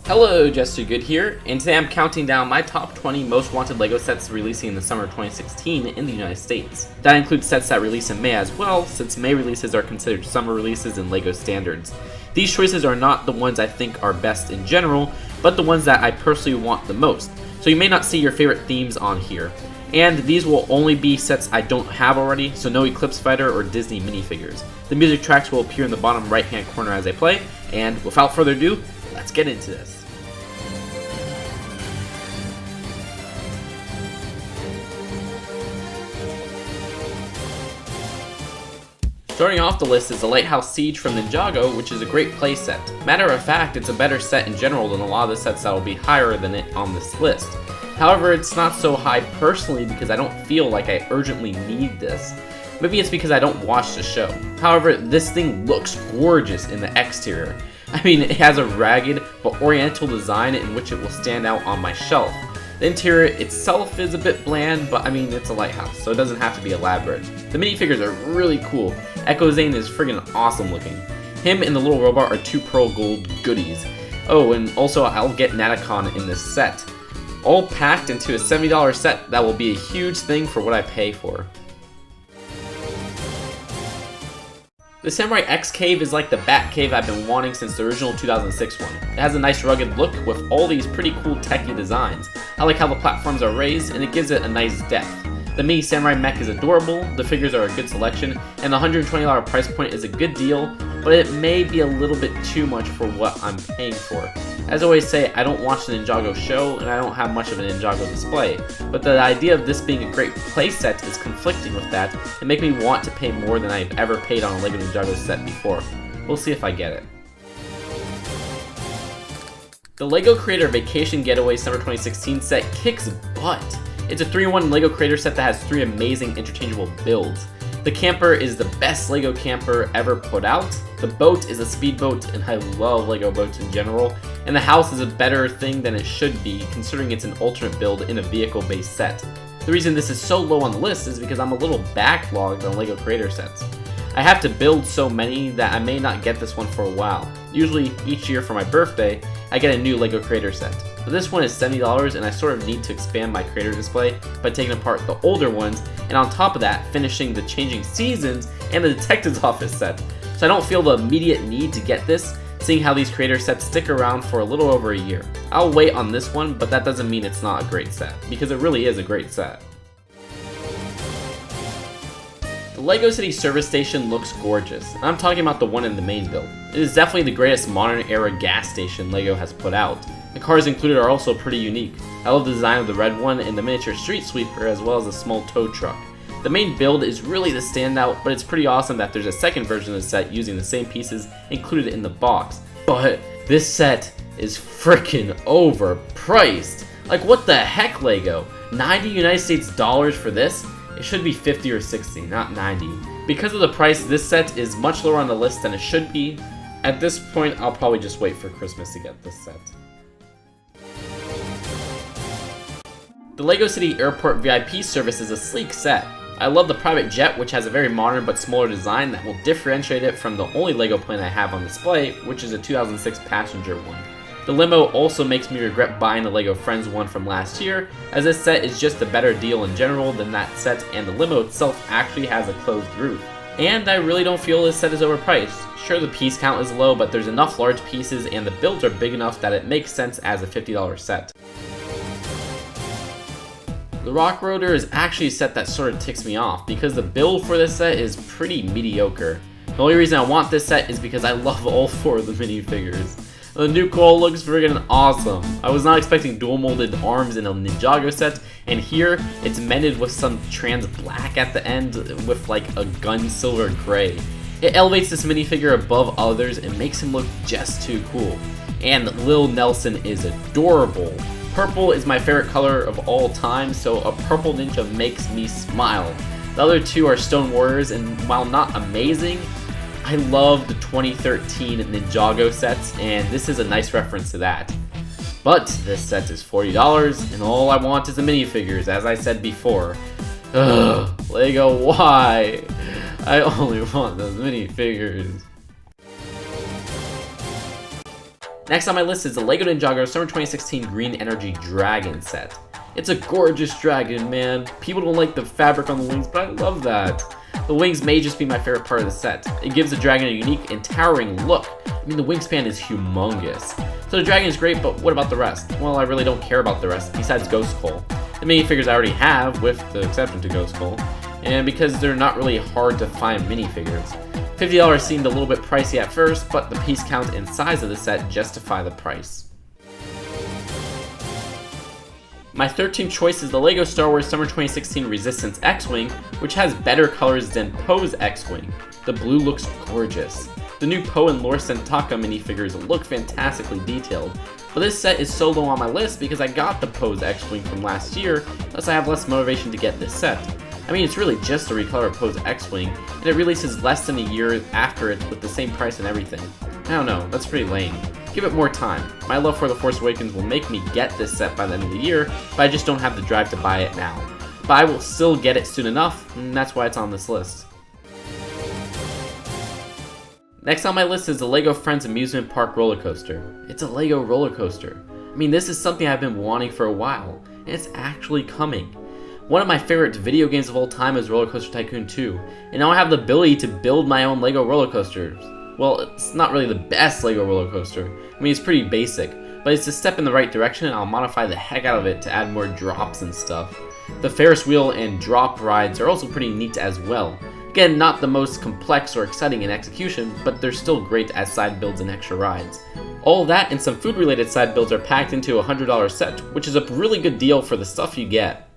Hello, Jester Good here, and today I'm counting down my top 20 most wanted LEGO sets releasing in the summer of 2016 in the United States. That includes sets that release in May as well, since May releases are considered summer releases in LEGO standards. These choices are not the ones I think are best in general, but the ones that I personally want the most, so you may not see your favorite themes on here. And these will only be sets I don't have already, so no Eclipse Fighter or Disney minifigures. The music tracks will appear in the bottom right hand corner as I play, and without further ado, let's get into this. Starting off the list is the Lighthouse Siege from Ninjago, which is a great playset. Matter of fact, it's a better set in general than a lot of the sets that will be higher than it on this list. However, it's not so high personally because I don't feel like I urgently need this. Maybe it's because I don't watch the show. However, this thing looks gorgeous in the exterior. I mean, it has a ragged but oriental design in which it will stand out on my shelf. The interior itself is a bit bland, but I mean, it's a lighthouse, so it doesn't have to be elaborate. The minifigures are really cool. Echo Zane is friggin' awesome looking. Him and the little robot are 2 pearl gold goodies. Oh, and also I'll get Natacon in this set. All packed into a $70 set that will be a huge thing for what I pay for. The Samurai X Cave is like the Bat Cave I've been wanting since the original 2006 one. It has a nice rugged look with all these pretty cool techie designs. I like how the platforms are raised and it gives it a nice depth. The mini samurai mech is adorable, the figures are a good selection, and the $120 price point is a good deal, but it may be a little bit too much for what I'm paying for. As I always say, I don't watch the Ninjago show and I don't have much of an Ninjago display, but the idea of this being a great playset is conflicting with that and make me want to pay more than I've ever paid on a LEGO Ninjago set before. We'll see if I get it. The LEGO Creator Vacation Getaway Summer 2016 set kicks butt. It's a 3-in-1 LEGO Creator set that has 3 amazing interchangeable builds. The camper is the best LEGO camper ever put out, the boat is a speedboat, and I love LEGO boats in general, and the house is a better thing than it should be, considering it's an alternate build in a vehicle-based set. The reason this is so low on the list is because I'm a little backlogged on LEGO Creator sets. I have to build so many that I may not get this one for a while. Usually, each year for my birthday, I get a new LEGO Creator set. But this one is $70 and I sort of need to expand my Creator display by taking apart the older ones, and on top of that, finishing the Changing Seasons and the Detective's Office set. So I don't feel the immediate need to get this, seeing how these Creator sets stick around for a little over a year. I'll wait on this one, but that doesn't mean it's not a great set, because it really is a great set. The LEGO City Service Station looks gorgeous, and I'm talking about the one in the main build. It is definitely the greatest modern era gas station LEGO has put out. The cars included are also pretty unique. I love the design of the red one and the miniature street sweeper as well as the small tow truck. The main build is really the standout, but it's pretty awesome that there's a second version of the set using the same pieces included in the box. But this set is freaking overpriced. Like, what the heck, LEGO? 90 United States dollars for this? It should be 50 or 60, not 90. Because of the price, this set is much lower on the list than it should be. At this point, I'll probably just wait for Christmas to get this set. The LEGO City Airport VIP service is a sleek set. I love the private jet, which has a very modern but smaller design that will differentiate it from the only LEGO plane I have on display, which is a 2006 passenger one. The limo also makes me regret buying the LEGO Friends one from last year, as this set is just a better deal in general than that set, and the limo itself actually has a closed roof. And I really don't feel this set is overpriced. Sure, the piece count is low, but there's enough large pieces and the builds are big enough that it makes sense as a $50 set. The Rock Roader is actually a set that sort of ticks me off because the build for this set is pretty mediocre. The only reason I want this set is because I love all 4 of the minifigures. The new coil looks friggin' awesome. I was not expecting dual molded arms in a Ninjago set, and here it's mended with some trans black at the end with like a gun silver gray. It elevates this minifigure above others and makes him look just too cool. And Lil Nelson is adorable. Purple is my favorite color of all time, so a purple ninja makes me smile. The other 2 are Stone Warriors, and while not amazing, I love the 2013 Ninjago sets, and this is a nice reference to that. But this set is $40, and all I want is the minifigures, as I said before. Ugh, LEGO, why? I only want those minifigures. Next on my list is the LEGO Ninjago Summer 2016 Green Energy Dragon set. It's a gorgeous dragon, man. People don't like the fabric on the wings, but I love that. The wings may just be my favorite part of the set. It gives the dragon a unique and towering look. I mean, the wingspan is humongous. So the dragon is great, but what about the rest? Well, I really don't care about the rest, besides Ghost Coal. The minifigures I already have, with the exception to Ghost Coal, and because they're not really hard to find minifigures. $50 seemed a little bit pricey at first, but the piece count and size of the set justify the price. My 13th choice is the LEGO Star Wars Summer 2016 Resistance X-Wing, which has better colors than Poe's X-Wing. The blue looks gorgeous. The new Poe and Lor San Tekka minifigures look fantastically detailed, but this set is so low on my list because I got the Poe's X-Wing from last year, thus I have less motivation to get this set. I mean, it's really just a recolor of Poe's X-Wing, and it releases less than a year after it with the same price and everything. I don't know, that's pretty lame. Give it more time. My love for The Force Awakens will make me get this set by the end of the year, but I just don't have the drive to buy it now. But I will still get it soon enough, and that's why it's on this list. Next on my list is the LEGO Friends Amusement Park roller coaster. It's a LEGO roller coaster. I mean, this is something I've been wanting for a while, and it's actually coming. One of my favorite video games of all time is Rollercoaster Tycoon 2, and now I have the ability to build my own LEGO roller coasters. Well, it's not really the best LEGO roller coaster. I mean, it's pretty basic, but it's a step in the right direction, and I'll modify the heck out of it to add more drops and stuff. The Ferris wheel and drop rides are also pretty neat as well. Again, not the most complex or exciting in execution, but they're still great as side builds and extra rides. All that and some food related side builds are packed into a $100 set, which is a really good deal for the stuff you get.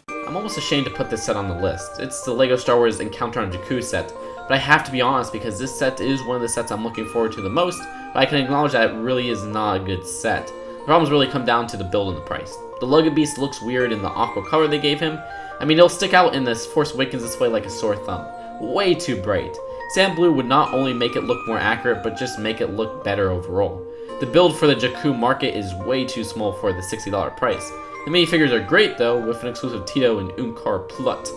I'm almost ashamed to put this set on the list. It's the LEGO Star Wars Encounter on Jakku set, but I have to be honest because this set is one of the sets I'm looking forward to the most, but I can acknowledge that it really is not a good set. The problems really come down to the build and the price. The Lugga Beast looks weird in the aqua color they gave him. I mean, it'll stick out in this Force Awakens display like a sore thumb. Way too bright. Sand blue would not only make it look more accurate, but just make it look better overall. The build for the Jakku market is way too small for the $60 price. The minifigures are great though, with an exclusive Tito and Unkar Plut.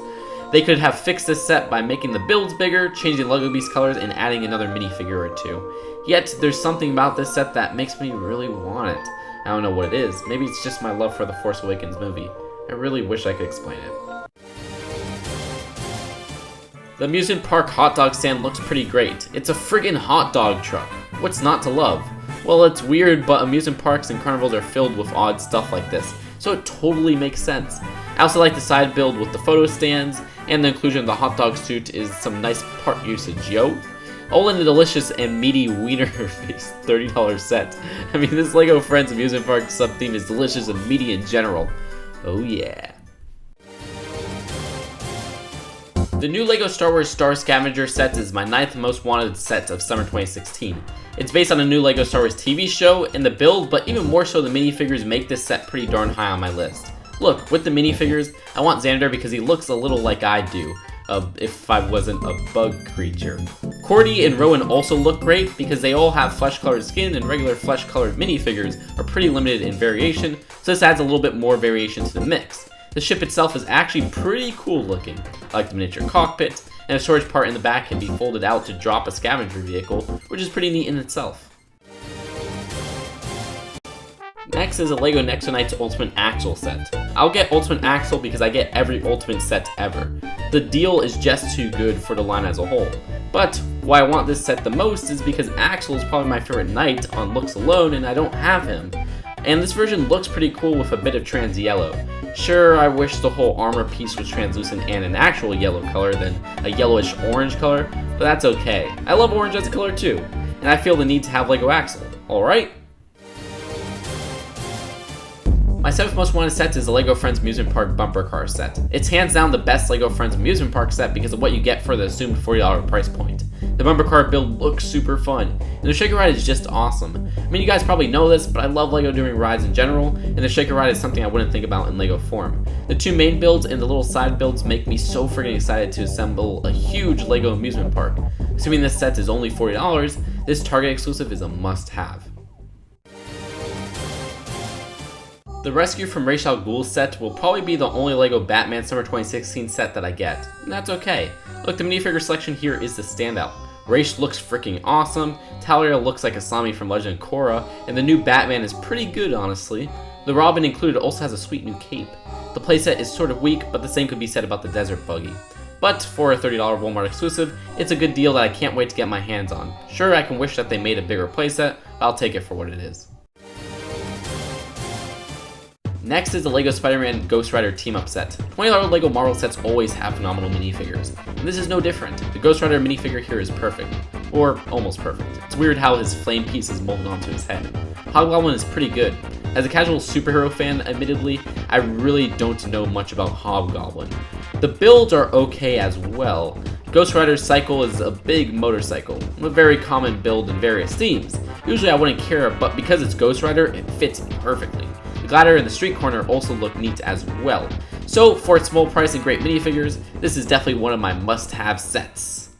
They could have fixed this set by making the builds bigger, changing Lugga Beast colors, and adding another minifigure or two. Yet, there's something about this set that makes me really want it. I don't know what it is. Maybe it's just my love for the Force Awakens movie. I really wish I could explain it. The amusement park hot dog stand looks pretty great. It's a friggin' hot dog truck. What's not to love? Well, it's weird, but amusement parks and carnivals are filled with odd stuff like this, so it totally makes sense. I also like the side build with the photo stands, and the inclusion of the hot dog suit is some nice part usage, yo. All in a delicious and meaty wiener face $30 set. I mean, this LEGO Friends amusement park sub-theme is delicious and meaty in general. Oh yeah. The new LEGO Star Wars Star Scavenger set is my 9th most wanted set of summer 2016. It's based on a new LEGO Star Wars TV show and the build, but even more so the minifigures make this set pretty darn high on my list. Look, with the minifigures, I want Xander because he looks a little like I do, if I wasn't a bug creature. Cordy and Rowan also look great because they all have flesh-colored skin and regular flesh-colored minifigures are pretty limited in variation, so this adds a little bit more variation to the mix. The ship itself is actually pretty cool looking. I like the miniature cockpit, and a storage part in the back can be folded out to drop a scavenger vehicle, which is pretty neat in itself. Next is a LEGO Nexo Knights Ultimate Axle set. I'll get Ultimate Axle because I get every Ultimate set ever. The deal is just too good for the line as a whole. But why I want this set the most is because Axle is probably my favorite knight on looks alone and I don't have him. And this version looks pretty cool with a bit of trans yellow. Sure, I wish the whole armor piece was translucent and an actual yellow color than a yellowish orange color, but that's okay. I love orange as a color too, and I feel the need to have LEGO Axle, alright? My 7th most wanted set is the LEGO Friends Amusement Park Bumper Car set. It's hands down the best LEGO Friends Amusement Park set because of what you get for the assumed $40 price point. The bumper car build looks super fun, and the shaker ride is just awesome. I mean, you guys probably know this, but I love LEGO doing rides in general, and the shaker ride is something I wouldn't think about in LEGO form. The two main builds and the little side builds make me so freaking excited to assemble a huge LEGO amusement park. Assuming this set is only $40, this Target exclusive is a must-have. The Rescue from Ra's al Ghul set will probably be the only LEGO Batman Summer 2016 set that I get, and that's okay. Look, the minifigure selection here is the standout. Raish looks freaking awesome, Talia looks like Asami from Legend of Korra, and the new Batman is pretty good honestly. The Robin included also has a sweet new cape. The playset is sort of weak, but the same could be said about the Desert Buggy. But for a $30 Walmart exclusive, it's a good deal that I can't wait to get my hands on. Sure, I can wish that they made a bigger playset, but I'll take it for what it is. Next is the LEGO Spider-Man Ghost Rider team-up set. $20 LEGO Marvel sets always have phenomenal minifigures, and this is no different. The Ghost Rider minifigure here is perfect, or almost perfect. It's weird how his flame piece is molded onto his head. Hobgoblin is pretty good. As a casual superhero fan, admittedly, I really don't know much about Hobgoblin. The builds are okay as well. Ghost Rider's cycle is a big motorcycle, a very common build in various themes. Usually I wouldn't care, but because it's Ghost Rider, it fits perfectly. The glider and the street corner also look neat as well. So for its small price and great minifigures, this is definitely one of my must-have sets.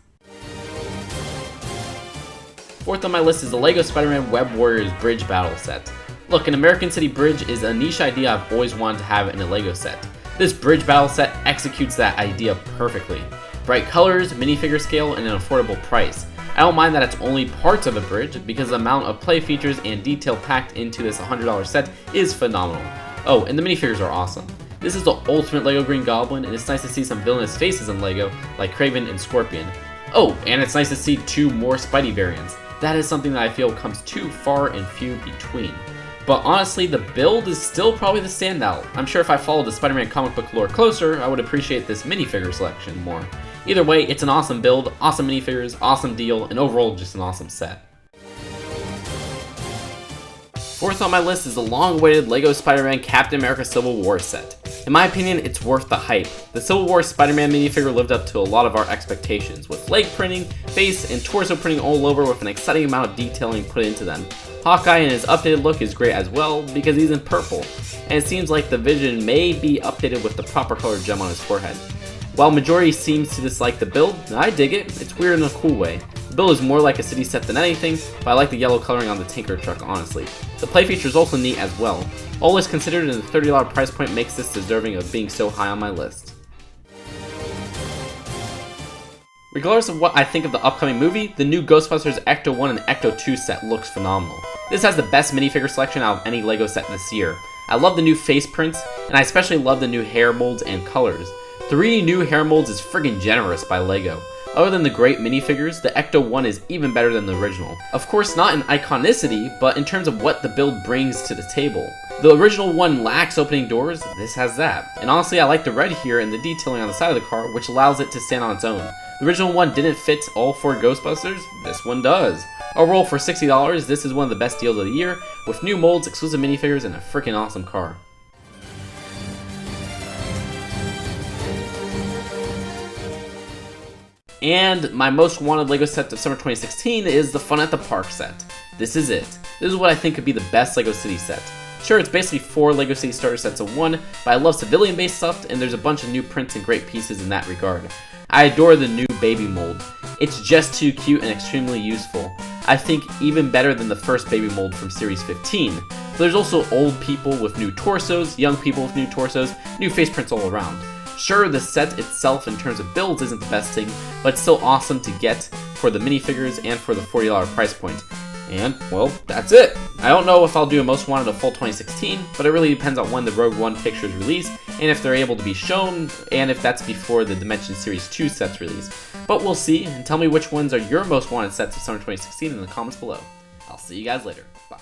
Fourth on my list is the LEGO Spider-Man Web Warriors Bridge Battle set. Look, an American City bridge is a niche idea I've always wanted to have in a LEGO set. This bridge battle set executes that idea perfectly. Bright colors, minifigure scale, and an affordable price. I don't mind that it's only parts of a bridge because the amount of play features and detail packed into this $100 set is phenomenal. Oh, and the minifigures are awesome. This is the ultimate LEGO Green Goblin, and it's nice to see some villainous faces in LEGO, like Kraven and Scorpion. Oh, and it's nice to see 2 more Spidey variants. That is something that I feel comes too far and few between. But honestly, the build is still probably the standout. I'm sure if I followed the Spider-Man comic book lore closer, I would appreciate this minifigure selection more. Either way, it's an awesome build, awesome minifigures, awesome deal, and overall just an awesome set. Fourth on my list is the long-awaited LEGO Spider-Man Captain America Civil War set. In my opinion, it's worth the hype. The Civil War Spider-Man minifigure lived up to a lot of our expectations, with leg printing, face, and torso printing all over with an exciting amount of detailing put into them. Hawkeye in his updated look is great as well because he's in purple, and it seems like the Vision may be updated with the proper colored gem on his forehead. While majority seems to dislike the build, I dig it. It's weird in a cool way. The build is more like a city set than anything, but I like the yellow coloring on the tanker truck honestly. The play feature is also neat as well. All this considered, and the $30 price point makes this deserving of being so high on my list. Regardless of what I think of the upcoming movie, the new Ghostbusters Ecto 1 and Ecto 2 set looks phenomenal. This has the best minifigure selection out of any LEGO set this year. I love the new face prints, and I especially love the new hair molds and colors. 3 new hair molds is friggin' generous by LEGO. Other than the great minifigures, the Ecto 1 is even better than the original. Of course, not in iconicity, but in terms of what the build brings to the table. The original one lacks opening doors, this has that. And honestly, I like the red here and the detailing on the side of the car, which allows it to stand on its own. The original one didn't fit all 4 Ghostbusters, this one does. Overall, for $60, this is one of the best deals of the year, with new molds, exclusive minifigures, and a freaking awesome car. And my most wanted LEGO set of summer 2016 is the Fun at the Park set. This is it. This is what I think could be the best LEGO City set. Sure, it's basically 4 LEGO City starter sets in one, but I love civilian-based stuff, and there's a bunch of new prints and great pieces in that regard. I adore the new baby mold. It's just too cute and extremely useful. I think even better than the first baby mold from Series 15. But there's also old people with new torsos, young people with new torsos, new face prints all around. Sure, the set itself in terms of builds isn't the best thing, but it's still awesome to get for the minifigures and for the $40 price point. And, well, that's it. I don't know if I'll do a most wanted of fall 2016, but it really depends on when the Rogue One pictures release, and if they're able to be shown, and if that's before the Dimension Series 2 sets release. But we'll see, and tell me which ones are your most wanted sets of summer 2016 in the comments below. I'll see you guys later. Bye.